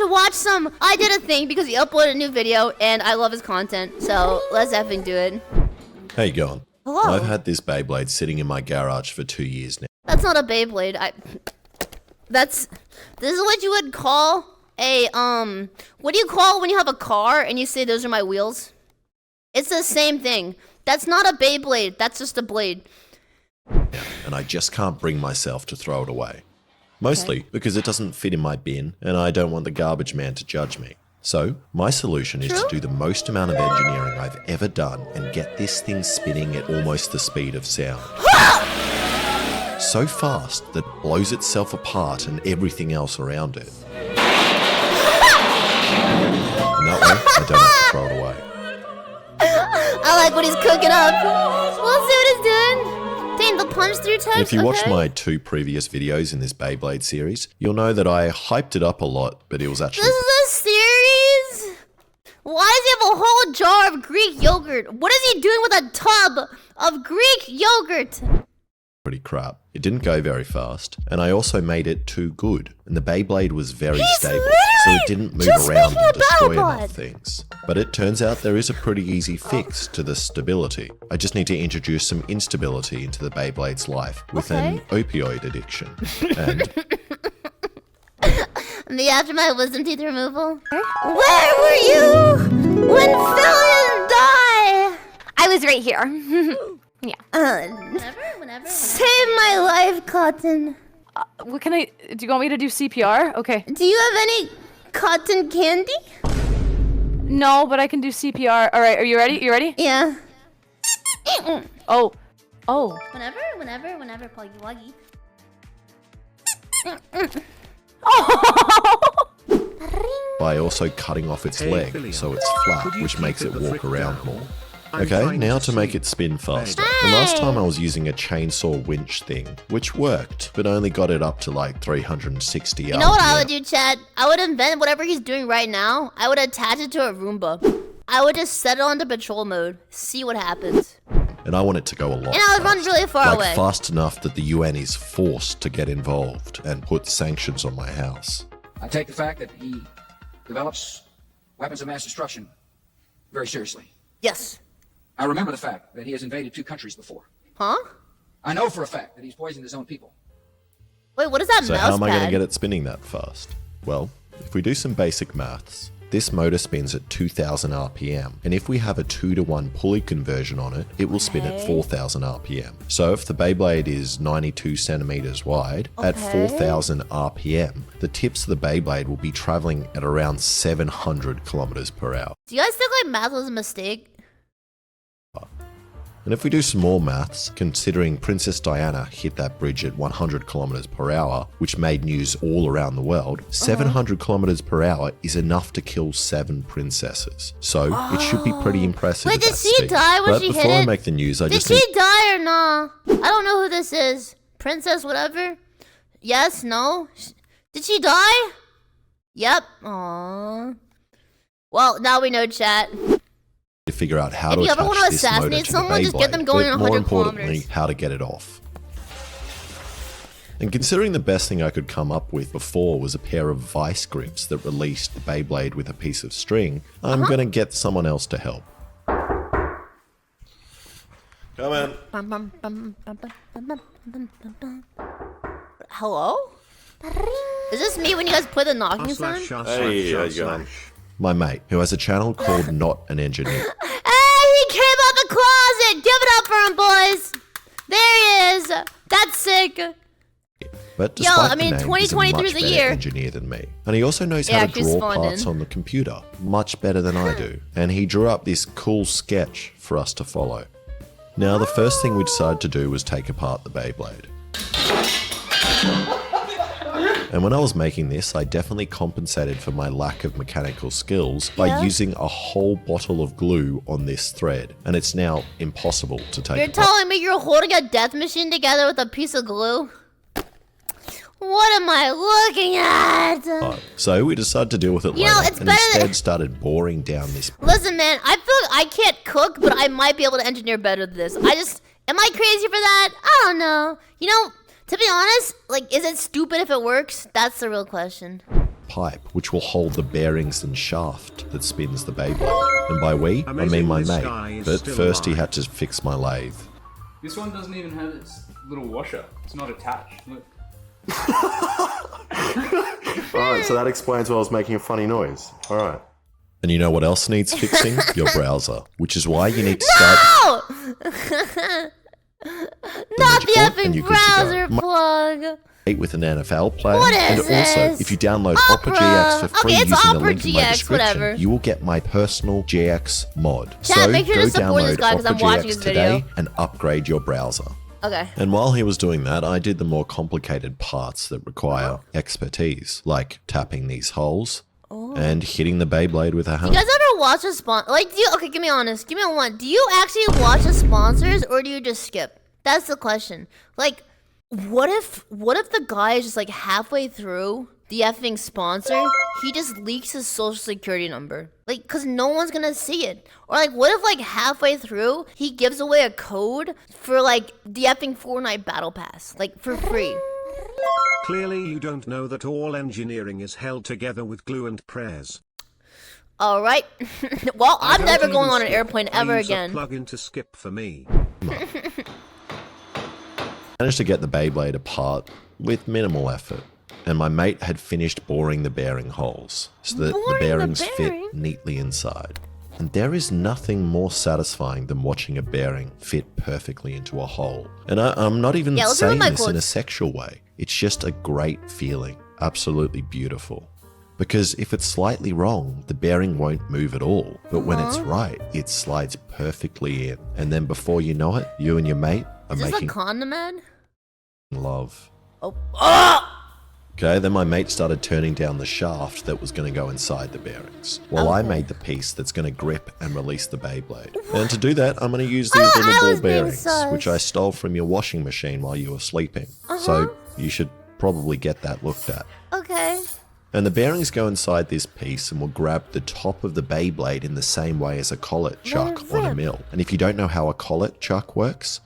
to watch some I Did a Thing because he uploaded a new video and I love his content. So let's effing do it. How you going? Hello. I've had this Beyblade sitting in my garage for 2 years now. That's not a Beyblade. This is what you would call a, what do you call when you have a car and you say those are my wheels? It's the same thing. That's not a Beyblade. That's just a blade. Yeah, and I just can't bring myself to throw it away. Mostly because it doesn't fit in my bin and I don't want the garbage man to judge me. So, my solution is to do the most amount of engineering I've ever done and get this thing spinning at almost the speed of sound. So fast that it blows itself apart and everything else around it. And that way, I don't have to throw it away. I like what he's cooking up. We'll see what he's doing. Dang, the punch through text. If you watched my 2 previous videos in this Beyblade series, you'll know that I hyped it up a lot, but it was actually... This is a series? Why does he have a whole jar of Greek yogurt? What is he doing with a tub of Greek yogurt? pretty crap. It didn't go very fast, and I also made it too good, and the Beyblade was very stable, so it didn't move around and destroy enough things. But it turns out there is a pretty easy fix to the stability. I just need to introduce some instability into the Beyblade's life with an opioid addiction. And the aftermath of wisdom teeth removal. Where were you when Filian died? I was right here. Yeah. Whenever. Save my life, Cotton. What can I? Do you want me to do CPR? Okay. Do you have any cotton candy? No, but I can do CPR. All right. Are you ready? You ready? Yeah. Oh. Whenever, Puggy Wuggy. by also cutting off its leg so it's flat, which makes it walk around more. Okay, now to make it spin faster. The last time I was using a chainsaw winch thing, which worked, but only got it up to like 360 RPM. You know what I would do, Chad? I would invent whatever he's doing right now. I would attach it to a Roomba. I would just set it onto patrol mode, see what happens. And I want it to go a lot And I would run really far away. Like fast enough that the UN is forced to get involved and put sanctions on my house. I take the fact that he develops weapons of mass destruction very seriously. Yes. I remember the fact that he has invaded 2 countries before. Huh? I know for a fact that he's poisoned his own people. Wait, what is that mouse pad? So how am I going to get it spinning that fast? Well, if we do some basic maths, this motor spins at 2,000 RPM, and if we have a 2-to-1 pulley conversion on it, it will spin at 4,000 RPM. So if the Beyblade is 92 centimeters wide, at 4,000 RPM, the tips of the Beyblade will be traveling at around 700 kilometers per hour. Do you guys think like math was a mistake? And if we do some more maths, considering Princess Diana hit that bridge at 100 kilometers per hour, which made news all around the world, 700 kilometers per hour is enough to kill 7 princesses. So it should be pretty impressive. Wait, did she die when she hit it? But before I make the news, Did she die or nah? I don't know who this is. Princess whatever? Yes, no? Did she die? Yep. Aww. Well, now we know, chat. To figure out how if to you ever want to attach this motor assassinate to someone, the just get them going Beyblade, at but more 100 importantly, kilometers. how to get it off. And considering the best thing I could come up with before was a pair of vice grips that released the Beyblade with a piece of string, I'm gonna get someone else to help. Come in. Hello? Is this me when you guys play the knocking sound? Hey, how you going? My mate, who has a channel called Not an Engineer. Hey, he came out the closet! Give it up for him, boys! There he is! That's sick! But despite I mean, the name, 2023 he's a is much the better year. engineer than me. And he also knows how to draw parts on the computer much better than I do. And he drew up this cool sketch for us to follow. Now, the first thing we decided to do was take apart the Beyblade. And when I was making this, I definitely compensated for my lack of mechanical skills by using a whole bottle of glue on this thread. And it's now impossible to take You're apart. telling me you're holding a death machine together with a piece of glue? What am I looking at? So we decided to deal with it later, and instead started boring down this. Listen, man, I feel like I can't cook, but I might be able to engineer better than this. Am I crazy for that? I don't know. You know, to be honest, like, is it stupid if it works? That's the real question. pipe, which will hold the bearings and shaft that spins the Beyblade. And by we, I mean my mate. But first he had to fix my lathe. This one doesn't even have its little washer. It's not attached. Look. Alright, so that explains why I was making a funny noise. Alright. And you know what else needs fixing? Your browser. Which is why you need to start... No! Not the epic browser plug! With an NFL player. What is and also, this? if you download Opera. Opera GX for free Okay, it's using the Opera link in my GX, description, whatever. you will get my personal GX mod. Chat, So make sure go to support this download guy 'cause I'm Opera watching GX his today video. and upgrade your browser. Okay. And while he was doing that, I did the more complicated parts that require expertise, like tapping these holes and hitting the Beyblade with a hammer. You guys ever watch a sponsor? Like, do you? Okay, give me honest. Give me one. Do you actually watch the sponsors or do you just skip? That's the question. Like, what if the guy is just like halfway through the effing sponsor, he just leaks his social security number? Like, cause no one's gonna see it. Or like, what if like halfway through he gives away a code for like the effing Fortnite Battle Pass, like for free? Clearly you don't know that all engineering is held together with glue and prayers. All right. Well, I'm Don't never even going on an skip. airplane I ever use a again. plug-in to skip for me. Managed to get the Beyblade apart with minimal effort. And my mate had finished boring the bearing holes so that the Boring the bearings bearing? fit neatly inside. And there is nothing more satisfying than watching a bearing fit perfectly into a hole. And I'm not even Yeah, let's read saying my this in a quotes. sexual way. It's just a great feeling. Absolutely beautiful. Because if it's slightly wrong, the bearing won't move at all. But when it's right, it slides perfectly in. And then before you know it, you and your mate are Is this a making condom ad? love. Oh. Ah! Okay, then my mate started turning down the shaft that was going to go inside the bearings, while I Okay. made the piece that's going to grip and release the Beyblade. And to do that, I'm going to use these I little was ball being bearings, sus. which I stole from your washing machine while you were sleeping. So you should probably get that looked at. Okay. And the bearings go inside this piece and will grab the top of the Beyblade in the same way as a collet chuck it on a rip. mill. And if you don't know how a collet chuck works,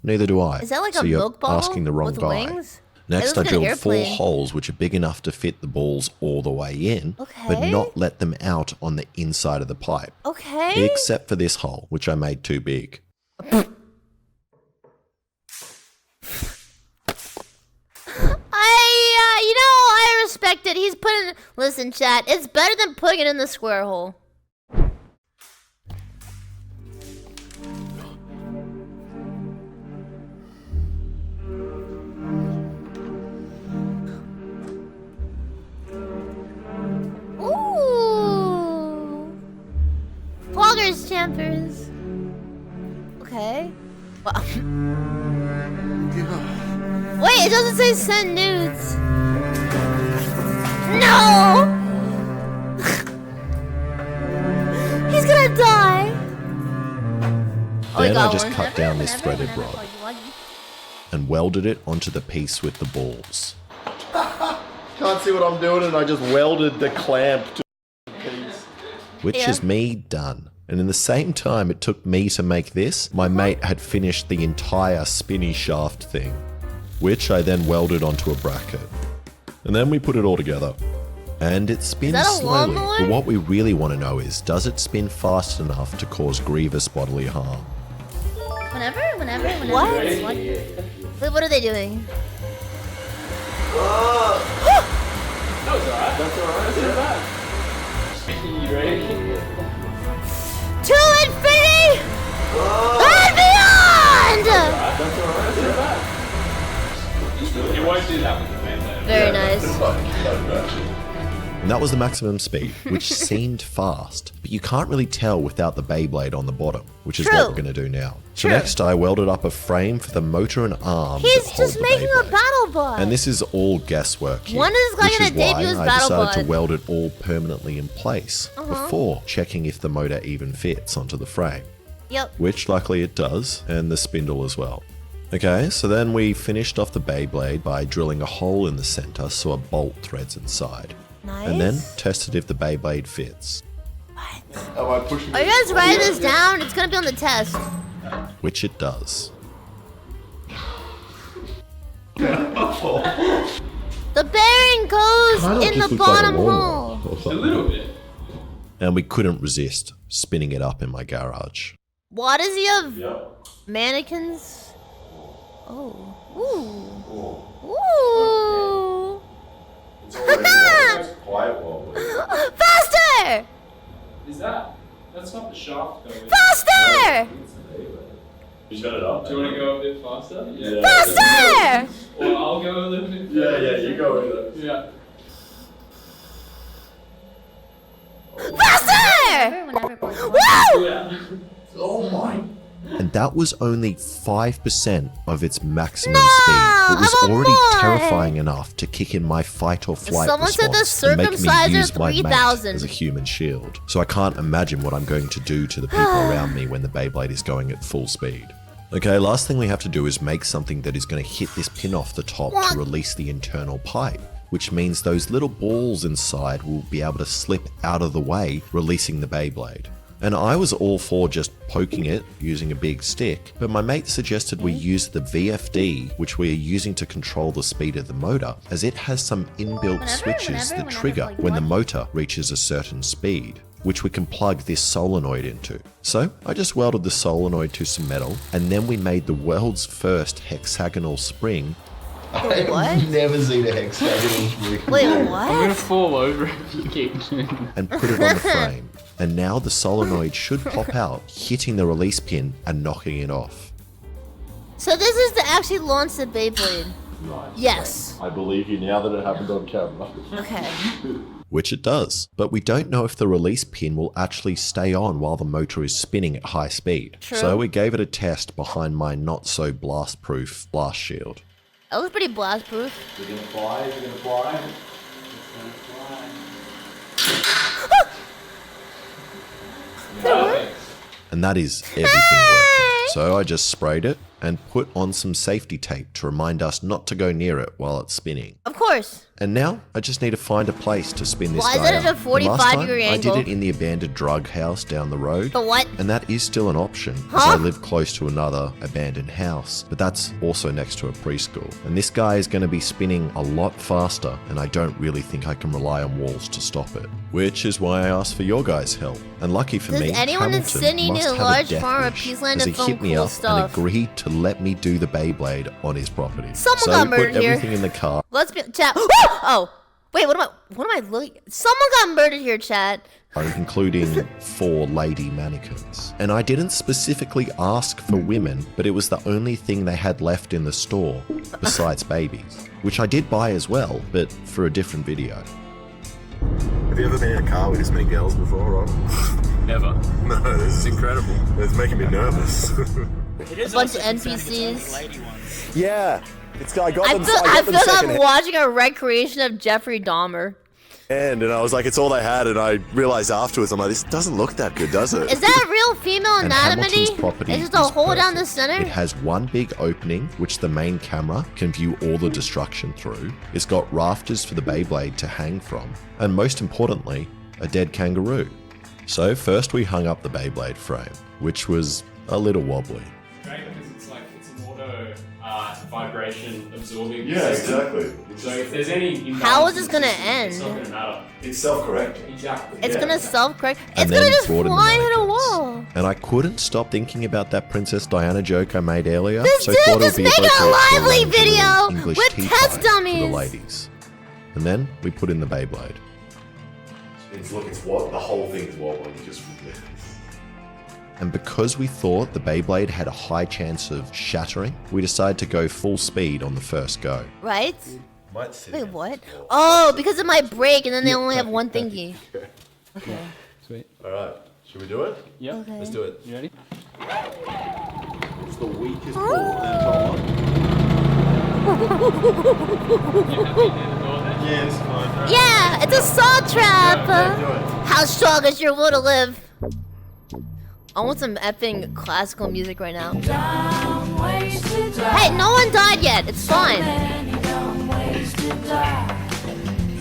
neither do I. Is that like so a you're milk bottle asking the wrong with guy. wings? Next, It I looks like an drilled 4 airplane. holes which are big enough to fit the balls all the way in, but Okay. not let them out on the inside of the pipe. Okay. Except for this hole, which I made too big. I respect it. He's putting. Listen, chat. It's better than putting it in the square hole. Ooh. Poggers champers. Okay. Well. Wait, it doesn't say send nudes. No! He's gonna die. Oh, he Then got I just one. cut down this threaded rod and welded it onto the piece with the balls. Can't see what I'm doing and I just welded the clamp to the piece. Which Yeah. is me done. And in the same time it took me to make this, my mate had finished the entire spinny shaft thing, which I then welded onto a bracket. And then we put it all together. And it spins that a slowly, lawnmower? but what we really want to know is, does it spin fast enough to cause grievous bodily harm? Whenever. What? Wait, what are they doing? No, it's alright. That's alright. That's not bad. You ready? To infinity and beyond! That's alright. That's not bad. You won't do that with the man though. Very nice. And that was the maximum speed, which seemed fast, but you can't really tell without the Beyblade on the bottom, which is True. what we're going to do now. So True. next I welded up a frame for the motor and arm He's that hold just the making a Beyblade. battle bot. And this is all guesswork here, When is this guy which gonna is why debut his I battle decided bot? to weld it all permanently in place before checking if the motor even fits onto the frame, Yep. which luckily it does, and the spindle as well. Okay, so then we finished off the Beyblade by drilling a hole in the center so a bolt threads inside. Nice. And then tested if the Beyblade fits, Am I pushing Are you guys writing this down? It's gonna be on the test. which it does. The The bearing goes Kinda in just the looks like a bottom lawnmower hole. or A something. little bit. And we couldn't resist spinning it up in my garage. Why does he have Yep. mannequins? Oh. Ooh. Ooh. It's quite wobbly. Faster! Is that? That's not the shaft going. Faster! You got it up? Do you want to go a bit faster? Yeah. Faster! Or I'll go a little bit. Yeah, you go with it. Yeah. Faster! Woo! Yeah. Oh my. And that was only 5% of its maximum No, speed. It was I want already more. terrifying enough to kick in my fight or flight Someone said the response and make me circumciser use my mate 3000. as a human shield. So I can't imagine what I'm going to do to the people around me when the Beyblade is going at full speed. Okay, last thing we have to do is make something that is going to hit this pin off the top What? to release the internal pipe, which means those little balls inside will be able to slip out of the way, releasing the Beyblade. And I was all for just poking it using a big stick, but my mate suggested we use the VFD, which we are using to control the speed of the motor, as it has some inbuilt switches that trigger when the motor reaches a certain speed, which we can plug this solenoid into. So I just welded the solenoid to some metal, and then we made the world's first hexagonal spring Wait, what? I've never seen a hexagonal spring. Wait, I'm gonna what? fall over if you keep doing that. and put it on the frame. And now the solenoid should pop out, hitting the release pin and knocking it off. So this is to actually launch the Beyblade. Nice. Yes. I believe you now that it happened on camera. Okay. Which it does. But we don't know if the release pin will actually stay on while the motor is spinning at high speed. True. So we gave it a test behind my not so blast proof blast shield. That was pretty blast proof. You're gonna fly? You're gonna fly? And that is everything working. So I just sprayed it and put on some safety tape to remind us not to go near it while it's spinning. Of course. And now I just need to find a place to spin this Why is guy it at a up. And 45 last time, degree I angle? did it in the abandoned drug house down the road. The what? And that is still an option, as Huh? I live close to another abandoned house, but that's also next to a preschool. And this guy is going to be spinning a lot faster, and I don't really think I can rely on walls to stop it. Which is why I asked for your guys' help. And lucky for Does me, anyone in Hamilton Sydney must need a have large death farm of wish, Peaceland as to he film hit me cool up stuff. and agreed to let me do the Beyblade on his property. Someone so got we put murdered here. everything in the car. Let's be chat. Oh, wait. What am I looking? Someone got murdered here, chat. Including 4 lady mannequins. And I didn't specifically ask for women, but it was the only thing they had left in the store, besides babies. Which I did buy as well, but for a different video. Have you ever been in a car with this many girls before, Rob? Never. No, this is Incredible. It's making me nervous. A bunch of NPCs. Yeah, I got I them. feel I got them like I'm secondhand, watching a recreation of Jeffrey Dahmer. and I was like, it's all they had, and I realized afterwards, I'm like, this doesn't look that good, does it? Is that a real female And anatomy? Hamilton's property It's just a is hole down the perfect. center? It has one big opening, which the main camera can view all the destruction through. It's got rafters for the Beyblade to hang from. And most importantly, a dead kangaroo. So first we hung up the Beyblade frame, which was a little wobbly. Great, because it's an auto vibration absorbing. Yeah, system. exactly. So if there's any How is this imbalances, gonna It's not end? gonna matter. It's self-correcting. Exactly. It's Yeah. gonna self-correct. And It's gonna then just brought in the fly and hit a mannequins. wall. And I couldn't stop thinking about that Princess Diana joke I made earlier. This so dude thought it just would be making a appropriate to lively arrange a little video English with tea test time for dummies. the ladies. And then we put in the Beyblade. It's what the whole thing's wobbling just from this. And because we thought the Beyblade had a high chance of shattering, we decided to go full speed on the first go. Right? Might sit Wait, in. what? Oh, because it might break and then they only have one thingy. Sweet. All right, should we do it? Yep. Okay. Let's do it. You ready? It's the weakest pull and top. Yeah, it's fine. Yeah, it's a saw trap. Do it. How strong is your will to live? I want some effing classical music right now. Hey, no one died yet. It's fine.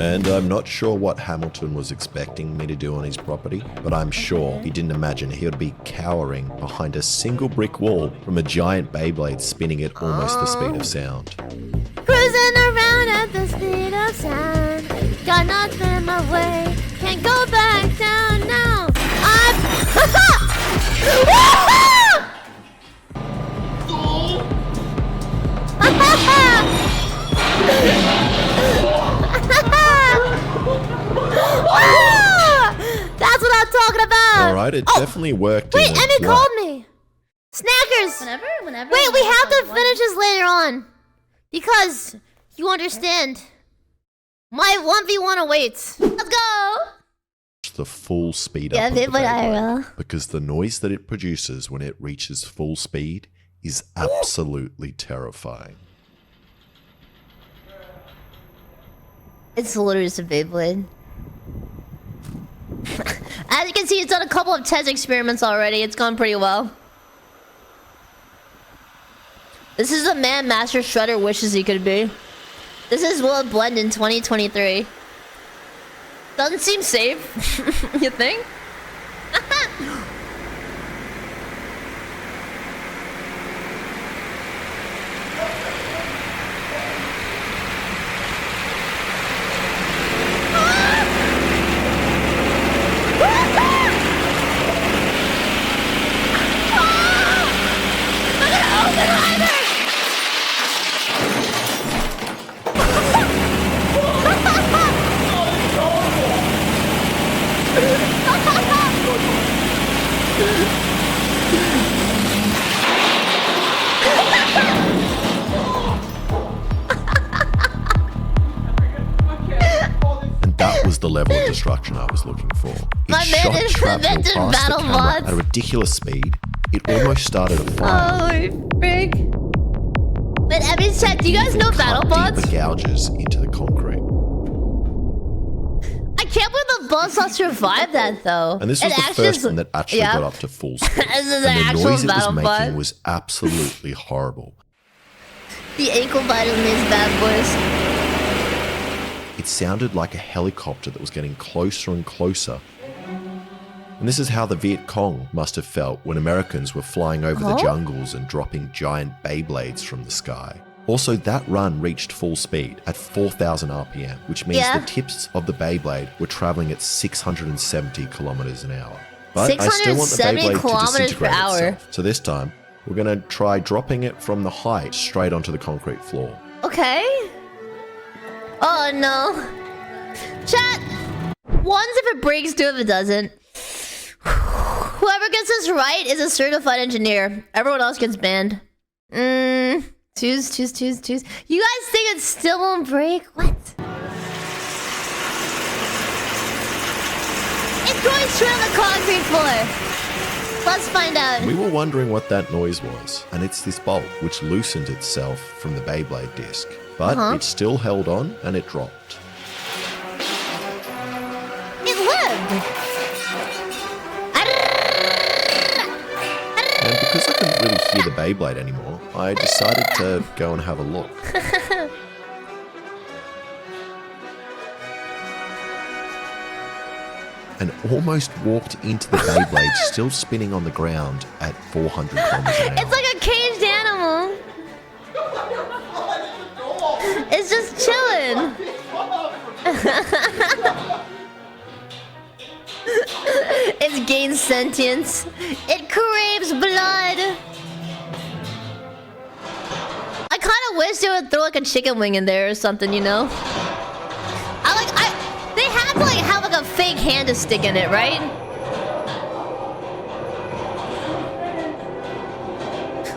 And I'm not sure what Hamilton was expecting me to do on his property, but I'm sure he didn't imagine he would be cowering behind a single brick wall from a giant Beyblade spinning at almost the speed of sound. Cruising around at the speed of sound. Got nothing in my way. Can't go back down now. I'm. That's what I'm talking about. All right, it definitely worked. Wait, in a Emmy way. called me. Snackers. Whenever. Wait, we have to finish this later on. Because, you understand, my 1v1 awaits. Let's go! The full speed Yeah, up of the Beyblade Beyblade, IRL. because the noise that it produces when it reaches full speed is absolutely terrifying. It's literally just a Beyblade. As you can see, it's done a couple of test experiments already. It's gone pretty well. This is the man Master Shredder wishes he could be. This is will it blend in 2023. Doesn't seem safe. You think? And that was the level of destruction I was looking for. It My man shot is shrapnel invented past the battle camera bots. at a ridiculous speed. It almost started a fire. Holy frig. But Emmy's chat, do you guys know battle Cut bots? deeper gouges into the concrete. I can't believe the buzzsaw survived that though. And this was the first one that actually yeah. got up to full speed. This is And an the actual noise it was battle bot. making was absolutely horrible. The ankle bite in these bad boys. It sounded like a helicopter that was getting closer and closer. And this is how the Viet Cong must have felt when Americans were flying over the jungles and dropping giant Beyblades from the sky. Also, that run reached full speed at 4,000 RPM, which means Yeah. the tips of the Beyblade were traveling at 670 kilometers an hour. But I still want the 670 Beyblade to kilometers per disintegrate hour. itself. So this time, we're going to try dropping it from the height straight onto the concrete floor. Okay. Oh no. Chat. One's if it breaks, two if it doesn't. Whoever gets this right is a certified engineer. Everyone else gets banned. Choose. You guys think it still won't break? What? It's going straight on the concrete floor. Let's find out. We were wondering what that noise was, and it's this bolt which loosened itself from the Beyblade disc. But it still held on and it dropped. It lived. And because I couldn't really hear the Beyblade anymore, I decided to go and have a look. And almost walked into the Beyblade still spinning on the ground at 400 kilometers an hour. It's like a caged animal. It's just chilling. It's gained sentience. It craves blood. I kind of wish they would throw like a chicken wing in there or something, you know? They have to like have like a fake hand to stick in it, right?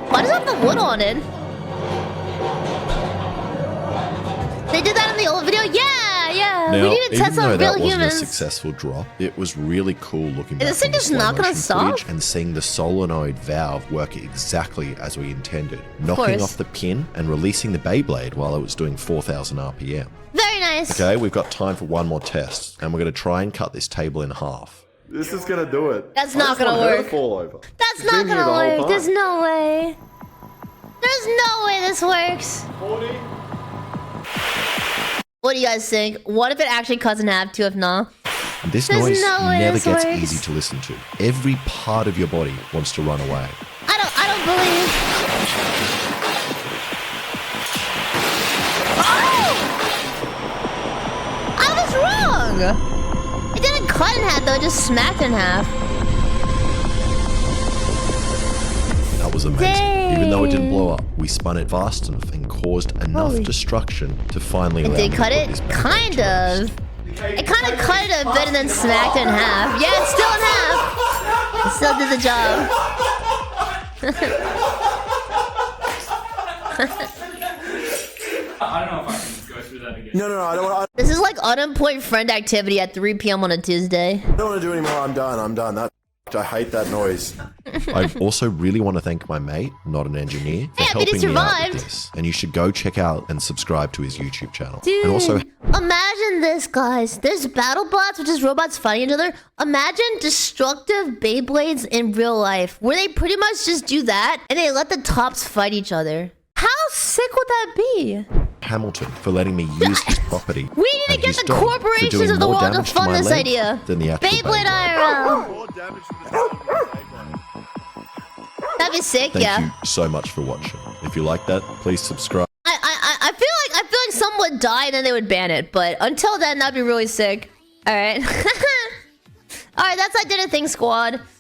Why does it have the wood on it? They did that in the old video? Yeah. Now, We need to test even though on that real wasn't humans. a successful drop, it was really cool looking back this thing on the just not gonna slow motion footage stop? and seeing the solenoid valve work exactly as we intended, knocking course. off the pin and releasing the Beyblade while it was doing 4,000 RPM. Very nice. Okay, we've got time for one more test, and we're going to try and cut this table in half. This is gonna do it. That's I not just gonna want her work. to fall over. That's She's not been here the gonna whole work. time. There's no way. There's no way this works. 40. What do you guys think? What if it actually cuts in half? Two if not? This There's noise no way never this gets works. easy to listen to. Every part of your body wants to run away. I don't believe. Oh! manga. It didn't cut in half though, it just smacked in half. That was amazing. Even though it didn't blow up, we spun it fast enough and caused enough Holy- destruction to finally allow Did me it cut to put it? this back Kind into rest. of. It kind of cut it a bit and then smacked it in half. Yeah, it's still in half. It still did the job. I don't know if I can go through that again. No, I don't want. This is like unemployed friend activity at 3 p.m. on a Tuesday. I don't want to do anymore. I'm done. I hate that noise. I also really want to thank my mate, not an engineer, for Hey, I bet he helping me out survived. with this. And you should go check out and subscribe to his YouTube channel. Dude, And also, imagine this, guys. There's battle bots, which is robots fighting each other. Imagine destructive Beyblades in real life, where they pretty much just do that and they let the tops fight each other. How sick would that be? Hamilton for letting me use his property. We need to and get his the dog for corporations doing of the more world to damage to fund my this leg idea. than the actual Beyblade Beyblade. IRL. More damage to the Beyblade. That'd be sick, Thank yeah. you so much for watching. If you like that, please subscribe. I feel like some would die and then they would ban it, but until then that'd be really sick. Alright. Alright, that's I Did a Thing, squad.